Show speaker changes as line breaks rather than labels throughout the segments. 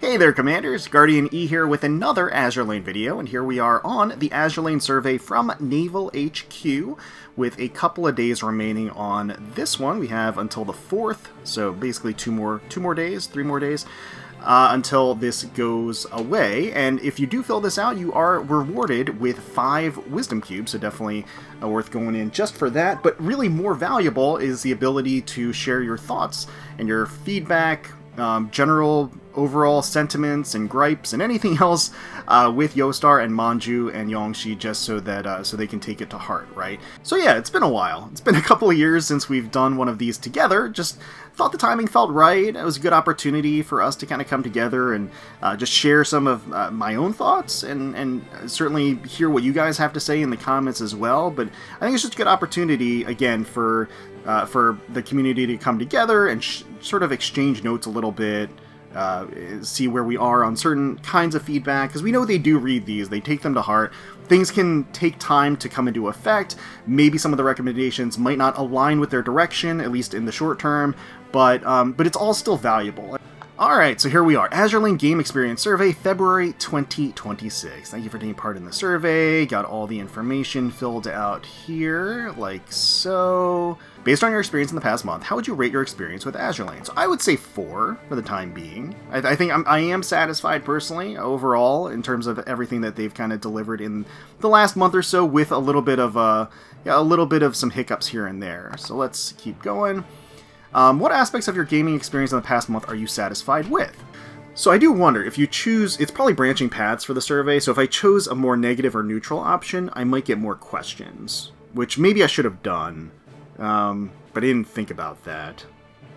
Hey there, Commanders! GuardianE here with another Azur Lane video, and here we are on the Azur Lane survey from Naval HQ with a couple of days remaining on this one. We have until the 4th, so basically three more days, until this goes away. And if you do fill this out, you are rewarded with 5 Wisdom Cubes, so definitely worth going in just for that. But really more valuable is the ability to share your thoughts and your feedback, general overall sentiments and gripes and anything else with Yostar and Manjuu and Yongxi, just so that so they can take it to heart, right? So yeah, it's been a while. It's been a couple of years since we've done one of these together. Just thought the timing felt right. It was a good opportunity for us to kind of come together and just share some of my own thoughts and certainly hear what you guys have to say in the comments as well. But I think it's just a good opportunity, again, for the community to come together and sort of exchange notes a little bit, see where we are on certain kinds of feedback, because we know they do read these, they take them to heart. Things can take time to come into effect. Maybe some of the recommendations might not align with their direction, at least in the short term, but it's all still valuable. Alright, so here we are. Azur Lane Game Experience Survey, February 2026. Thank you for taking part in the survey. Got all the information filled out here, like so. Based on your experience in the past month, how would you rate your experience with Azur Lane? So I would say 4 for the time being. I think I am satisfied personally, overall, in terms of everything that they've kind of delivered in the last month or so, with a little bit of some hiccups here and there. So let's keep going. What aspects of your gaming experience in the past month are you satisfied with? So I do wonder, if you choose, it's probably branching paths for the survey, so if I chose a more negative or neutral option, I might get more questions, which maybe I should have done, but I didn't think about that.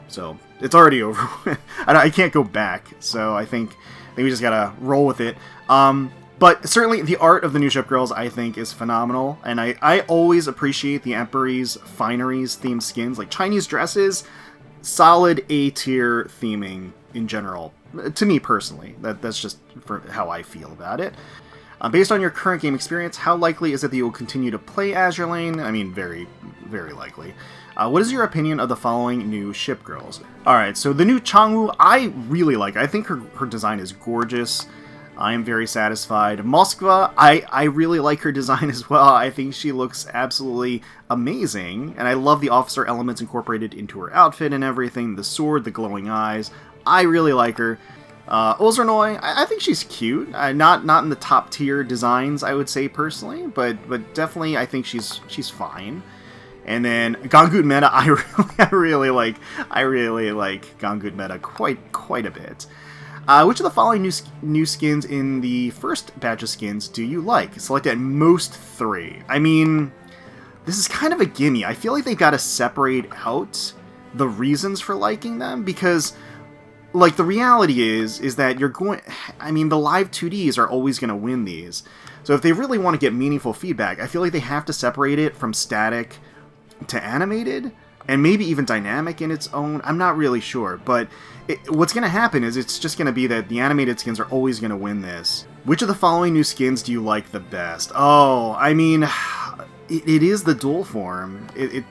So it's already over. I can't go back, so I think we just gotta roll with it. But certainly the art of the new ship girls, I think, is phenomenal, and I always appreciate the Empery's Fineries themed skins, like Chinese dresses. Solid A-tier theming in general, to me personally. That's just for how I feel about it. Based on your current game experience, how likely is it that you will continue to play Azur Lane? I mean, very, very likely. What is your opinion of the following new ship girls? Alright, so the new Changwu, I really like. I think her design is gorgeous. I am very satisfied. Moskva, I really like her design as well. I think she looks absolutely amazing, and I love the officer elements incorporated into her outfit and everything. The sword, the glowing eyes. I really like her. Ozernoi, I think she's cute. Not in the top tier designs, I would say personally, but definitely I think she's fine. And then Gangut Meta, I really like Gangut Meta quite a bit. Which of the following new skins in the first batch of skins do you like? Select at most 3. I mean, this is kind of a gimme. I feel like they've got to separate out the reasons for liking them, because, like, the reality is that you're going... I mean, the live 2Ds are always going to win these. So if they really want to get meaningful feedback, I feel like they have to separate it from static to animated, and maybe even dynamic in its own. I'm not really sure, but what's going to happen is it's just going to be that the animated skins are always going to win this. Which of the following new skins do you like the best? Oh, I mean, it is the dual form.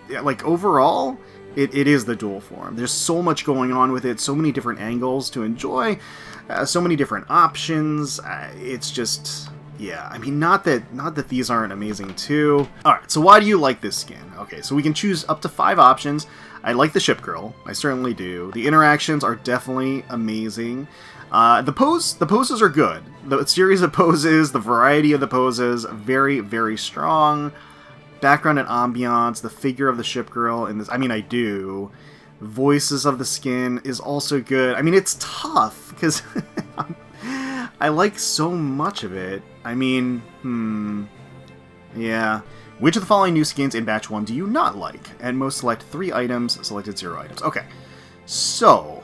Like, overall, it is the dual form. There's so much going on with it, so many different angles to enjoy, so many different options. It's just... yeah, I mean, not that these aren't amazing too. Alright, so why do you like this skin? Okay, so we can choose up to 5 options. I like the ship girl. I certainly do. The interactions are definitely amazing. The poses are good. The series of poses, the variety of the poses, very, very strong. Background and ambiance, the figure of the ship girl in this, I mean, I do. Voices of the skin is also good. I mean, it's tough, because... I like so much of it. I mean, yeah. Which of the following new skins in Batch 1 do you not like? And most select 3 items, selected 0 items. Okay, so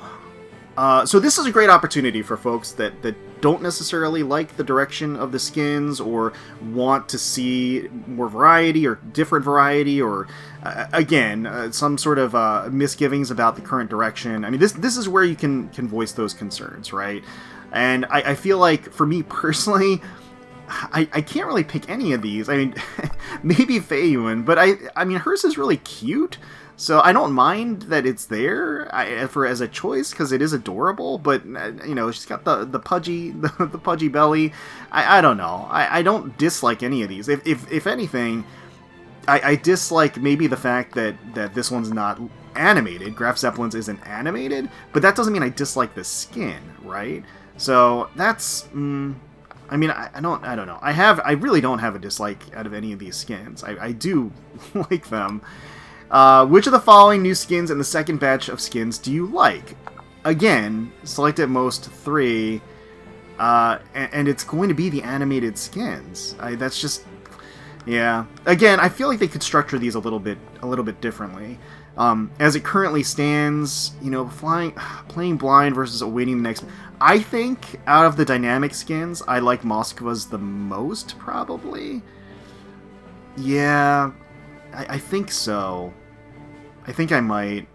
this is a great opportunity for folks that don't necessarily like the direction of the skins, or want to see more variety, or different variety, or, again, some sort of misgivings about the current direction. I mean, this is where you can voice those concerns, right? And I feel like, for me personally, I can't really pick any of these. I mean, maybe Feiyun, but I mean, hers is really cute. So I don't mind that it's there for as a choice because it is adorable. But you know, she's got the pudgy the pudgy belly. I don't know. I don't dislike any of these. If anything, I dislike maybe the fact that this one's not animated. Graf Zeppelin's isn't animated, but that doesn't mean I dislike the skin, right? So that's. I mean, I don't know. I really don't have a dislike out of any of these skins. I do like them. Which of the following new skins in the second batch of skins do you like? Again, select at most 3, and it's going to be the animated skins. That's just, yeah. Again, I feel like they could structure these a little bit differently. As it currently stands, you know, playing blind versus awaiting the next. I think out of the dynamic skins, I like Moskva's the most, probably. Yeah, I think so. I think I might.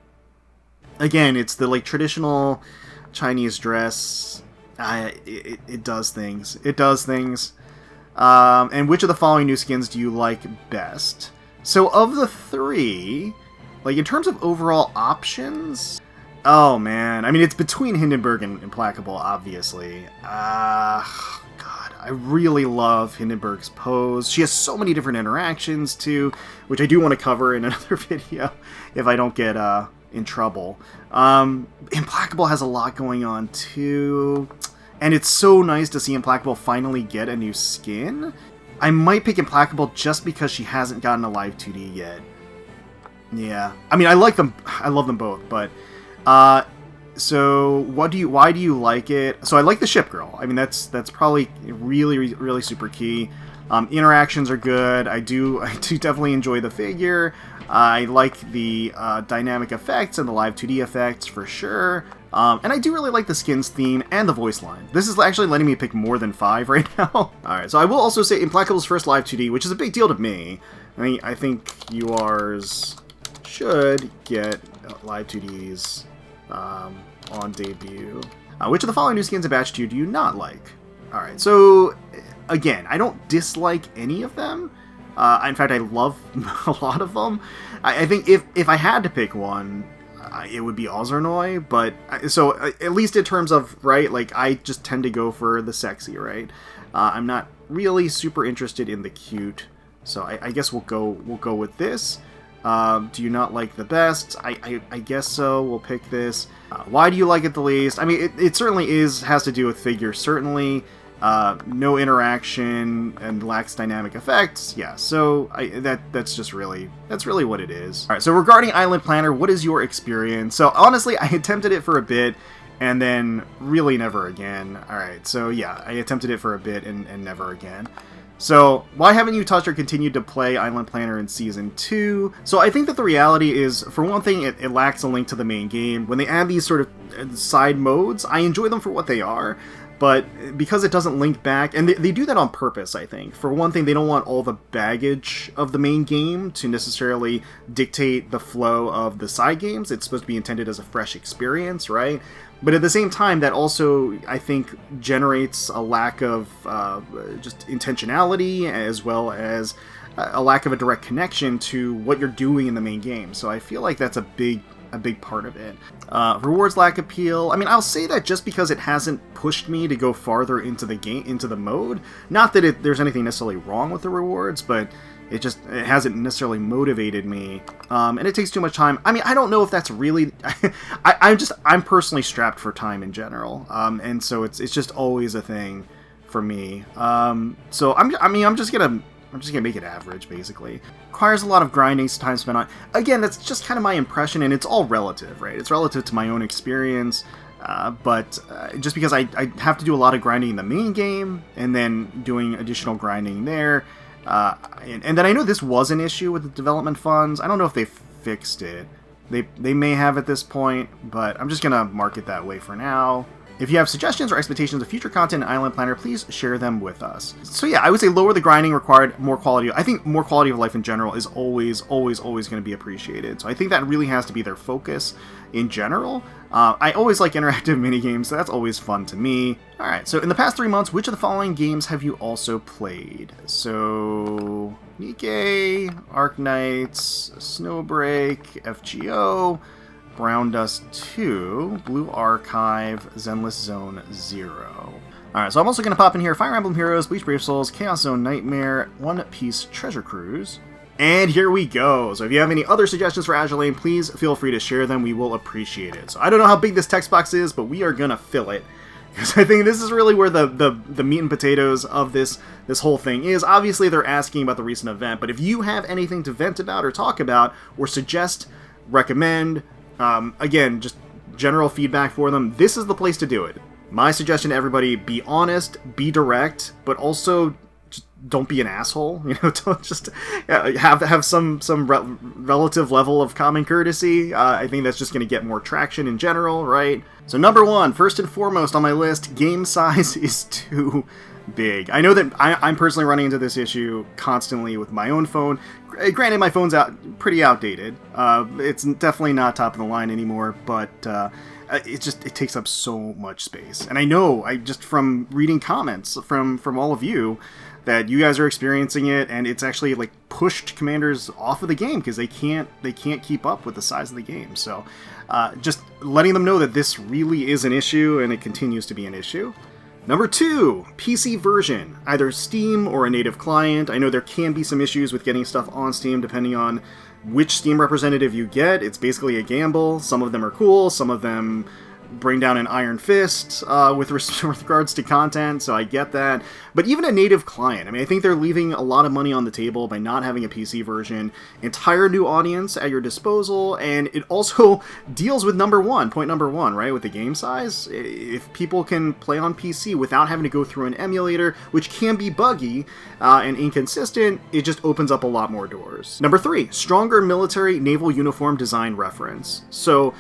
Again, it's the like traditional Chinese dress. It does things. It does things. And which of the following new skins do you like best? So of the 3, like in terms of overall options, oh man, I mean it's between Hindenburg and Implacable, obviously. God, I really love Hindenburg's pose. She has so many different interactions too, which I do want to cover in another video if I don't get in trouble. Implacable has a lot going on too, and it's so nice to see Implacable finally get a new skin. I might pick Implacable just because she hasn't gotten a live 2D yet. Yeah, I mean I like them. I love them both, but so why do you like it? So I like the ship girl. I mean that's probably really super key. Interactions are good. I do definitely enjoy the figure. I like the dynamic effects and the live 2D effects for sure. And I do really like the skins theme and the voice line. This is actually letting me pick more than 5 right now. Alright, so I will also say Implacable's first live 2D, which is a big deal to me. I think yours should get live 2Ds on debut. Which of the following new skins in Batch 2 do you not like? Alright, so again, I don't dislike any of them. In fact, I love a lot of them. I think if I had to pick one, it would be Ozornoi, but so at least in terms of, right, like I just tend to go for the sexy, right? I'm not really super interested in the cute, so I guess we'll go with this. Do you not like the best? I guess so. We'll pick this. Why do you like it the least? I mean, it certainly has to do with figure, certainly. No interaction and lacks dynamic effects. Yeah, so that's really what it is. All right, so regarding Island Planner, what is your experience? So honestly, I attempted it for a bit and then really never again. All right, so yeah, I attempted it for a bit and never again. So why haven't you touched or continued to play Island Planner in Season 2? So I think that the reality is, for one thing, it lacks a link to the main game. When they add these sort of side modes, I enjoy them for what they are. But because it doesn't link back, and they do that on purpose, I think. For one thing, they don't want all the baggage of the main game to necessarily dictate the flow of the side games. It's supposed to be intended as a fresh experience, right? But at the same time, that also, I think, generates a lack of just intentionality, as well as a lack of a direct connection to what you're doing in the main game. So I feel like that's a big part of it. Rewards lack appeal. I mean, I'll say that just because it hasn't pushed me to go farther into the game, into the mode. Not that there's anything necessarily wrong with the rewards, but it hasn't necessarily motivated me. And it takes too much time. I mean, I don't know if that's really... I'm personally strapped for time in general. And so it's just always a thing for me. So I'm just gonna make it average, basically. Requires a lot of grinding, time spent on... Again, that's just kind of my impression, and it's all relative, right? It's relative to my own experience, but just because I have to do a lot of grinding in the main game, and then doing additional grinding there, and then I know this was an issue with the development funds. I don't know if they fixed it. They may have at this point, but I'm just gonna mark it that way for now. If you have suggestions or expectations of future content in Island Planner, please share them with us. So yeah, I would say lower the grinding required, more quality. I think more quality of life in general is always going to be appreciated. So I think that really has to be their focus in general. I always like interactive minigames, so that's always fun to me. Alright, so in the past 3 months, which of the following games have you also played? So, Nikkei, Arknights, Snowbreak, FGO, Brown Dust 2, Blue Archive, Zenless Zone 0. Alright, so I'm also going to pop in here Fire Emblem Heroes, Bleach Brave Souls, Chaos Zone Nightmare, One Piece Treasure Cruise. And here we go. So if you have any other suggestions for Azur Lane, please feel free to share them. We will appreciate it. So I don't know how big this text box is, but we are going to fill it. Because I think this is really where the meat and potatoes of this whole thing is. Obviously, they're asking about the recent event, but if you have anything to vent about or talk about or suggest, recommend, again, just general feedback for them, this is the place to do it. My suggestion to everybody, be honest, be direct, but also just don't be an asshole. You know, don't just have some relative level of common courtesy. I think that's just going to get more traction in general, right? So number one, first and foremost on my list, game size is too big. I know that I'm personally running into this issue constantly with my own phone. Granted, my phone's pretty outdated. It's definitely not top of the line anymore, but it takes up so much space. And I know, just from reading comments from all of you, that you guys are experiencing it, and it's actually like pushed commanders off of the game because they can't keep up with the size of the game. So just letting them know that this really is an issue, and it continues to be an issue. Number two, PC version, either Steam or a native client. I know there can be some issues with getting stuff on Steam depending on which Steam representative you get. It's basically a gamble. Some of them are cool, some of them bring down an iron fist with regards to content, so I get that. But even a native client, I mean, I think they're leaving a lot of money on the table by not having a PC version. Entire new audience at your disposal, and it also deals with point number one, right, with the game size. If people can play on PC without having to go through an emulator, which can be buggy and inconsistent, it just opens up a lot more doors. Number three, stronger military naval uniform design reference. So,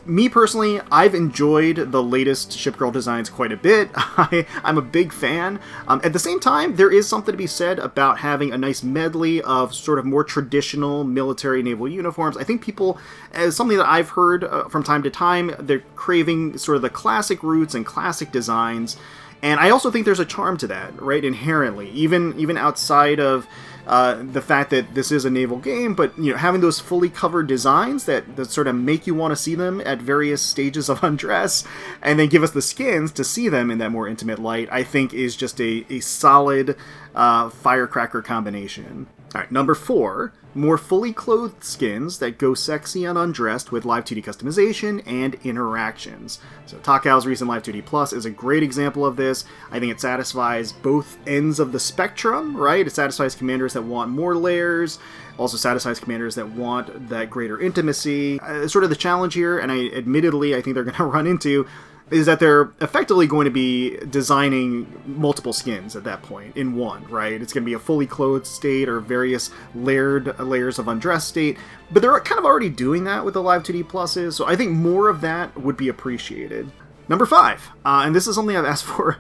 me personally, I've enjoyed the latest Shipgirl designs quite a bit. I'm a big fan. At the same time, there is something to be said about having a nice medley of sort of more traditional military naval uniforms. I think people, as something that I've heard from time to time, they're craving sort of the classic roots and classic designs. And I also think there's a charm to that, right, inherently, even outside of the fact that this is a naval game, but having those fully covered designs that sort of make you want to see them at various stages of undress, and then give us the skins to see them in that more intimate light, I think is just a solid firecracker combination. Alright, number four, more fully clothed skins that go sexy and undressed with Live 2D customization and interactions. So Takao's recent Live 2D Plus is a great example of this. I think it satisfies both ends of the spectrum, right? It satisfies commanders that want more layers, also satisfies commanders that want that greater intimacy. Sort of the challenge here, and I think they're going to run into, is that they're effectively going to be designing multiple skins at that point in one, right? It's going to be a fully clothed state or various layers of undress state, but they're kind of already doing that with the Live 2D Pluses, so I think more of that would be appreciated. Number five, and this is something I've asked for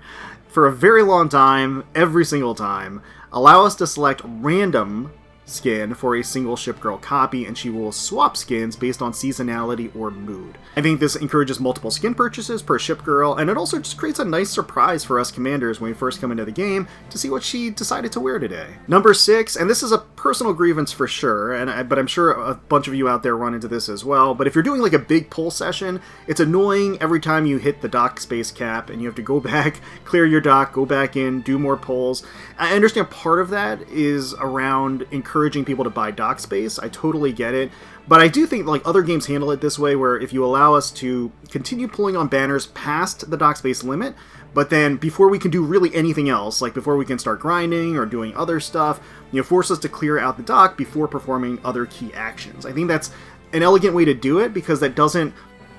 a very long time, every single time, allow us to select random skin for a single Shipgirl copy, and she will swap skins based on seasonality or mood. I think this encourages multiple skin purchases per Shipgirl, and it also just creates a nice surprise for us commanders when we first come into the game to see what she decided to wear today. Number six, and this is a personal grievance for sure, but I'm sure a bunch of you out there run into this as well, but if you're doing like a big pull session, it's annoying every time you hit the dock space cap and you have to go back, clear your dock, go back in, do more pulls. I understand part of that is around encouraging people to buy dock space. I totally get it. But I do think like other games handle it this way, where if you allow us to continue pulling on banners past the dock space limit, but then before we can do really anything else, like before we can start grinding or doing other stuff, force us to clear out the dock before performing other key actions. I think that's an elegant way to do it, because that doesn't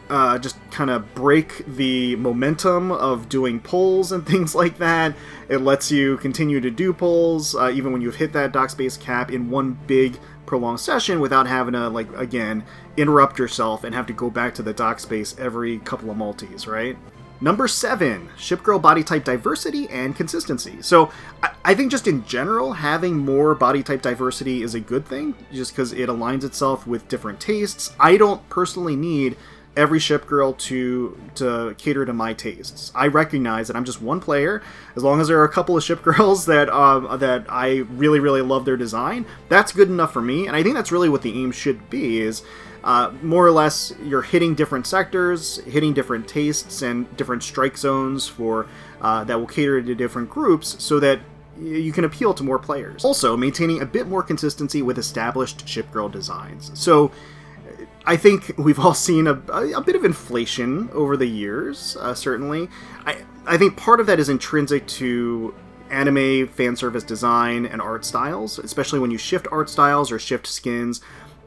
just kind of break the momentum of doing pulls and things like that. It lets you continue to do pulls even when you've hit that dock space cap in one big prolonged session without having to, like, again, interrupt yourself and have to go back to the dock space every couple of multis, right? Number 7, shipgirl body type diversity and consistency. So I think just in general, having more body type diversity is a good thing, just because it aligns itself with different tastes. I don't personally need every shipgirl to cater to my tastes. I recognize that I'm just one player. As long as there are a couple of shipgirls that I really, really love their design, that's good enough for me. And I think that's really what the aim should be, is more or less you're hitting different sectors, hitting different tastes and different strike zones for that will cater to different groups, so that you can appeal to more players. Also, maintaining a bit more consistency with established shipgirl designs. So I think we've all seen a bit of inflation over the years, certainly. I think part of that is intrinsic to anime fan service design and art styles, especially when you shift art styles or shift skins.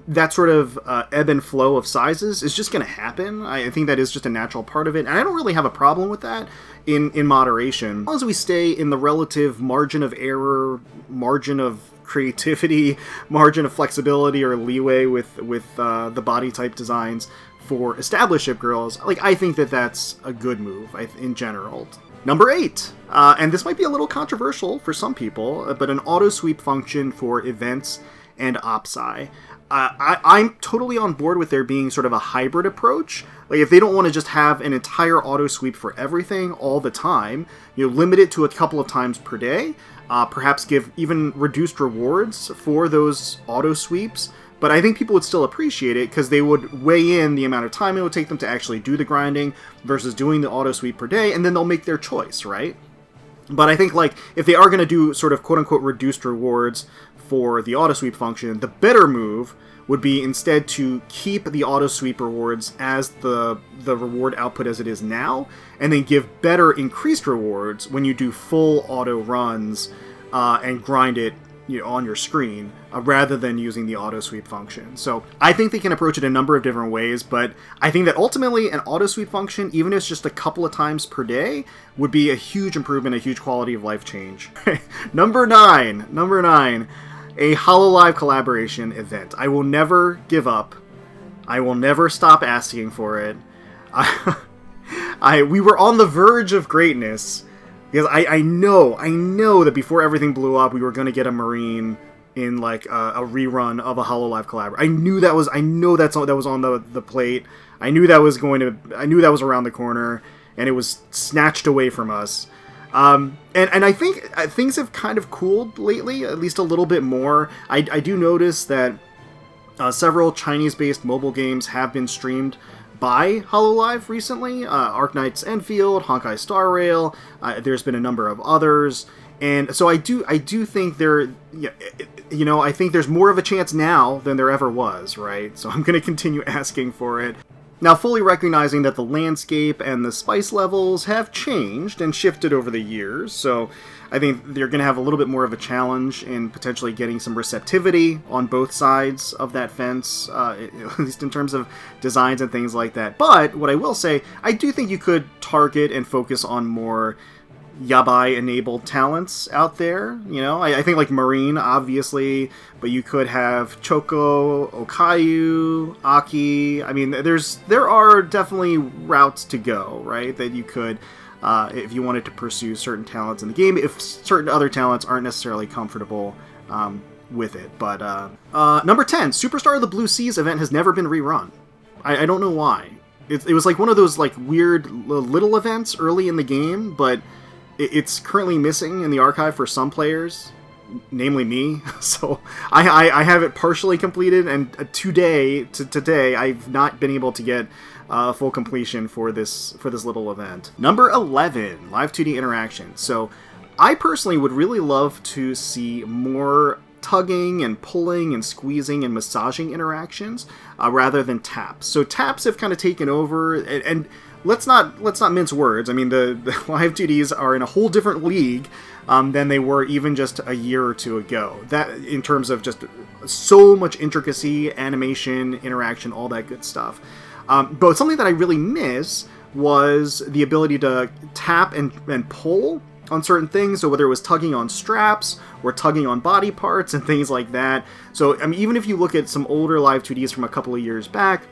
That sort of ebb and flow of sizes is just going to happen. I think that is just a natural part of it, and I don't really have a problem with that in moderation. As long as we stay in the relative margin of error, margin of creativity, margin of flexibility or leeway with the body type designs for established shipgirls, like, I think that that's a good move in general. Number 8, and this might be a little controversial for some people, but an auto sweep function for events and OPSI. I'm totally on board with there being sort of a hybrid approach. Like, if they don't want to just have an entire auto sweep for everything all the time, limit it to a couple of times per day. Perhaps give even reduced rewards for those auto sweeps. But I think people would still appreciate it, because they would weigh in the amount of time it would take them to actually do the grinding versus doing the auto sweep per day, and then they'll make their choice, right? But I think, like, if they are going to do sort of quote-unquote reduced rewards for the auto sweep function, the better move would be instead to keep the auto sweep rewards as the reward output as it is now, and then give better increased rewards when you do full auto runs and grind it on your screen, rather than using the auto sweep function. So I think they can approach it a number of different ways, but I think that ultimately an auto sweep function, even if it's just a couple of times per day, would be a huge improvement, a huge quality of life change. Number 9, a HoloLive collaboration event. I will never give up. I will never stop asking for it. We were on the verge of greatness, because I know that before everything blew up, we were going to get a Marine in, like, a rerun of a HoloLive collaboration. I know that was on the plate. I knew that was around the corner, and it was snatched away from us. And I think things have kind of cooled lately, at least a little bit more. I do notice that several Chinese-based mobile games have been streamed by HoloLive recently. Arknight's Enfield, Honkai Star Rail. There's been a number of others, and so I do think I think there's more of a chance now than there ever was, right? So I'm going to continue asking for it. Now, fully recognizing that the landscape and the spice levels have changed and shifted over the years, so I think they're going to have a little bit more of a challenge in potentially getting some receptivity on both sides of that fence, at least in terms of designs and things like that. But what I will say, I do think you could target and focus on more yabai-enabled talents out there. I think, like, Marine, obviously, but you could have Choco, Okayu, Aki. I mean, there are definitely routes to go, right, that you could, if you wanted to pursue certain talents in the game, if certain other talents aren't necessarily comfortable with it. But number 10, Superstar of the Blue Seas event has never been rerun. I don't know why. It was like one of those, like, weird little events early in the game, but it's currently missing in the archive for some players, namely me. So I have it partially completed, and today I've not been able to get full completion for this little event. Number 11, live 2D interaction. So I personally would really love to see more tugging and pulling and squeezing and massaging interactions rather than taps. So taps have kind of taken over, and let's not mince words. I mean, the live 2Ds are in a whole different league than they were even just a year or two ago. That, in terms of just so much intricacy, animation, interaction, all that good stuff. But something that I really miss was the ability to tap and pull on certain things. So whether it was tugging on straps or tugging on body parts and things like that. So, I mean, even if you look at some older live 2Ds from a couple of years back,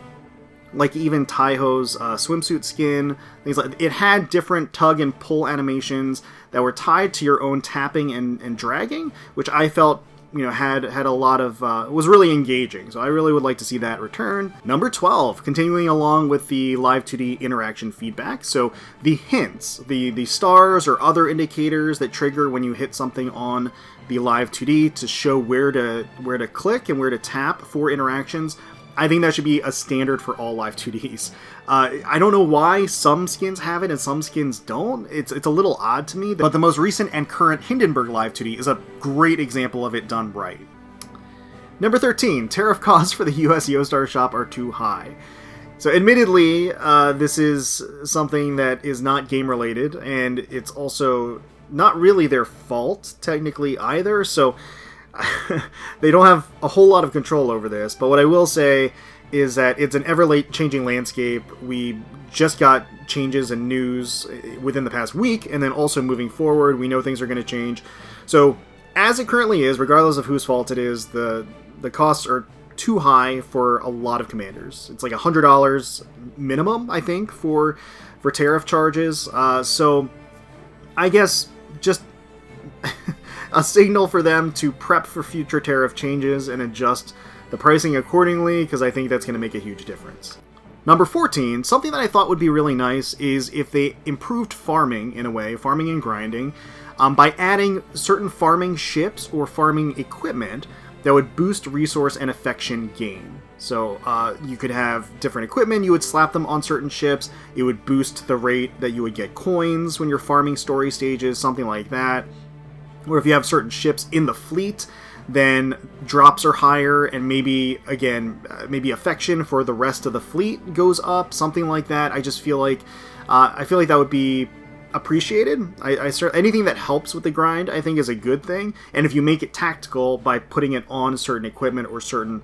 like even Taiho's swimsuit skin, things like it had different tug and pull animations that were tied to your own tapping and dragging, which I felt had a lot of was really engaging. So I really would like to see that return. Number 12, continuing along with the Live 2D interaction feedback. So the hints, the stars or other indicators that trigger when you hit something on the Live 2D to show where to click and where to tap for interactions. I think that should be a standard for all Live 2Ds. I don't know why some skins have it and some skins don't. It's a little odd to me, but the most recent and current Hindenburg Live 2D is a great example of it done right. Number 13, tariff costs for the US Yostar shop are too high. So admittedly, this is something that is not game related, and it's also not really their fault technically either, so they don't have a whole lot of control over this. But what I will say is that it's an ever-changing landscape. We just got changes and news within the past week, and then also moving forward, we know things are going to change. So as it currently is, regardless of whose fault it is, the costs are too high for a lot of commanders. It's like $100 minimum, I think, for tariff charges. So I guess just a signal for them to prep for future tariff changes and adjust the pricing accordingly, because I think that's going to make a huge difference. Number 14, something that I thought would be really nice is if they improved farming in a way, farming and grinding, by adding certain farming ships or farming equipment that would boost resource and affection gain. So you could have different equipment, you would slap them on certain ships, it would boost the rate that you would get coins when you're farming story stages, something like that. Or if you have certain ships in the fleet, then drops are higher, and maybe affection for the rest of the fleet goes up, something like that. I just feel like that would be appreciated. Anything that helps with the grind, I think, is a good thing. And if you make it tactical by putting it on certain equipment or certain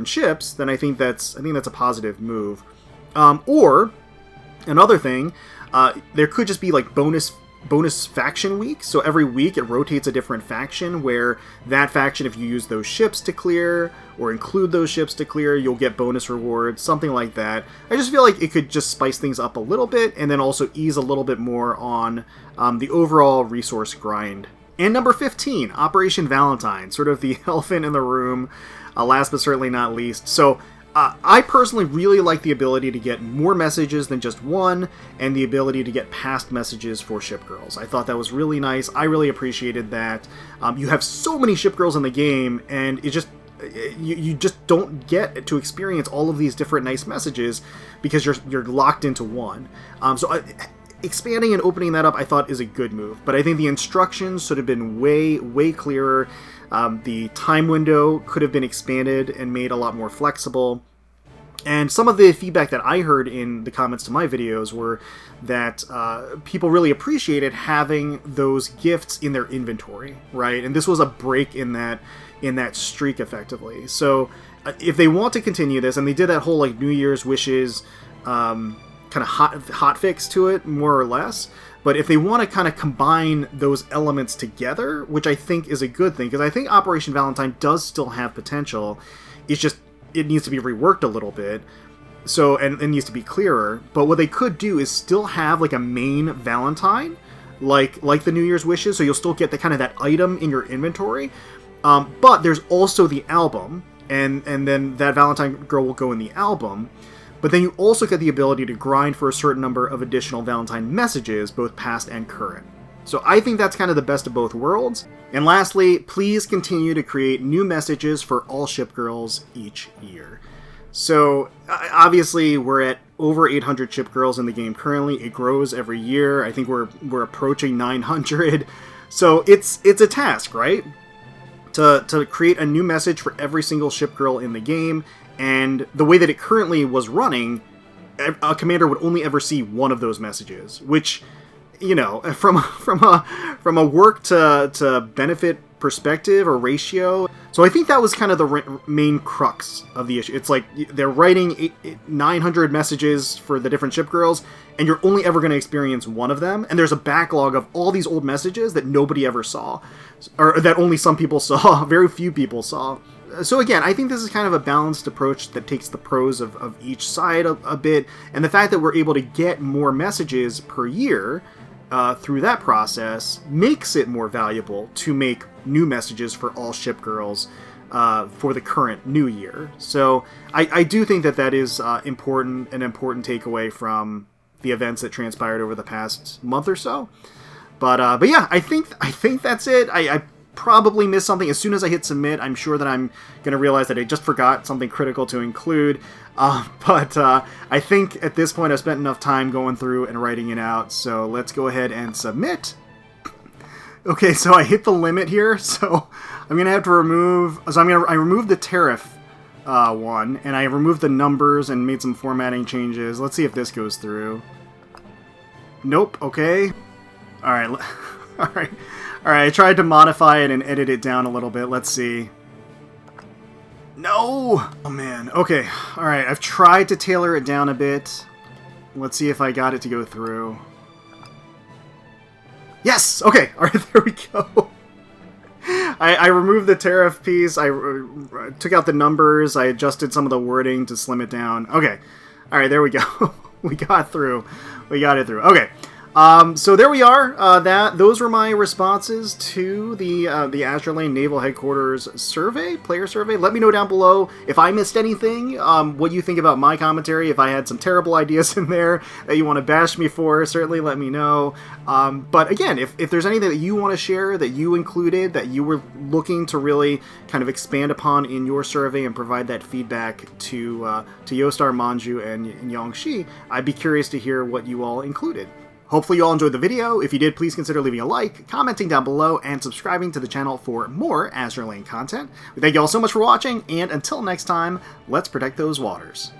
ships, then I think that's a positive move. Or another thing, there could just be like bonus faction weeks. So every week it rotates a different faction, where that faction, if you use those ships to clear or include those ships to clear, you'll get bonus rewards, something like that. I just feel like it could just spice things up a little bit and then also ease a little bit more on the overall resource grind. And number 15, Operation Valentine, sort of the elephant in the room, last but certainly not least. So I personally really like the ability to get more messages than just one, and the ability to get past messages for ship girls. I thought that was really nice. I really appreciated that. You have so many ship girls in the game, and it just you just don't get to experience all of these different nice messages because you're locked into one. Expanding and opening that up, I thought, is a good move. But I think the instructions should have been way clearer. The time window could have been expanded and made a lot more flexible. And some of the feedback that I heard in the comments to my videos were that people really appreciated having those gifts in their inventory, right? And this was a break in that streak, effectively. So if they want to continue this, and they did that whole like New Year's wishes kind of hot fix to it, more or less. But if they want to kind of combine those elements together, which I think is a good thing, because I think Operation Valentine does still have potential, it's just, it needs to be reworked a little bit, so, and it needs to be clearer. But what they could do is still have like a main Valentine, like the New Year's wishes, so you'll still get the kind of that item in your inventory, but there's also the album, and then that Valentine girl will go in the album. But then you also get the ability to grind for a certain number of additional Valentine messages, both past and current. So I think that's kind of the best of both worlds. And lastly, please continue to create new messages for all ship girls each year. So obviously we're at over 800 ship girls in the game currently. It grows every year. I think we're approaching 900. So it's a task, right? To create a new message for every single ship girl in the game. And the way that it currently was running, a commander would only ever see one of those messages, which, you know, from a work to benefit perspective or ratio. So I think that was kind of the main crux of the issue. It's like they're writing 900 messages for the different ship girls, and you're only ever going to experience one of them. And there's a backlog of all these old messages that nobody ever saw, or that only some people saw, very few people saw. So again, I think this is kind of a balanced approach that takes the pros of each side a bit, and the fact that we're able to get more messages per year through that process makes it more valuable to make new messages for all ship girls for the current new year. So I do think that is an important takeaway from the events that transpired over the past month or so. But yeah, I think that's it. I probably missed something. As soon as I hit submit, I'm sure that I'm going to realize that I just forgot something critical to include. But I think at this point I've spent enough time going through and writing it out. So let's go ahead and submit. Okay, so I hit the limit here. So I'm going to have to remove... So I removed the tariff one, and I removed the numbers and made some formatting changes. Let's see if this goes through. Nope, okay. Alright, alright. Alright, I tried to modify it and edit it down a little bit. Let's see. No! Oh, man. Okay, alright. I've tried to tailor it down a bit. Let's see if I got it to go through. Yes! Okay, alright, there we go. I removed the tariff piece. I took out the numbers. I adjusted some of the wording to slim it down. Okay. Alright, there we go. We got through. We got it through. Okay. So there we are. Those were my responses to the Azur Lane Naval Headquarters survey, player survey. Let me know down below if I missed anything, what you think about my commentary. If I had some terrible ideas in there that you want to bash me for, certainly let me know. But again, if there's anything that you want to share that you included, that you were looking to really kind of expand upon in your survey and provide that feedback to Yostar, Manjuu, and Yangshi, I'd be curious to hear what you all included. Hopefully you all enjoyed the video. If you did, please consider leaving a like, commenting down below, and subscribing to the channel for more Azur Lane content. We thank you all so much for watching, and until next time, let's protect those waters.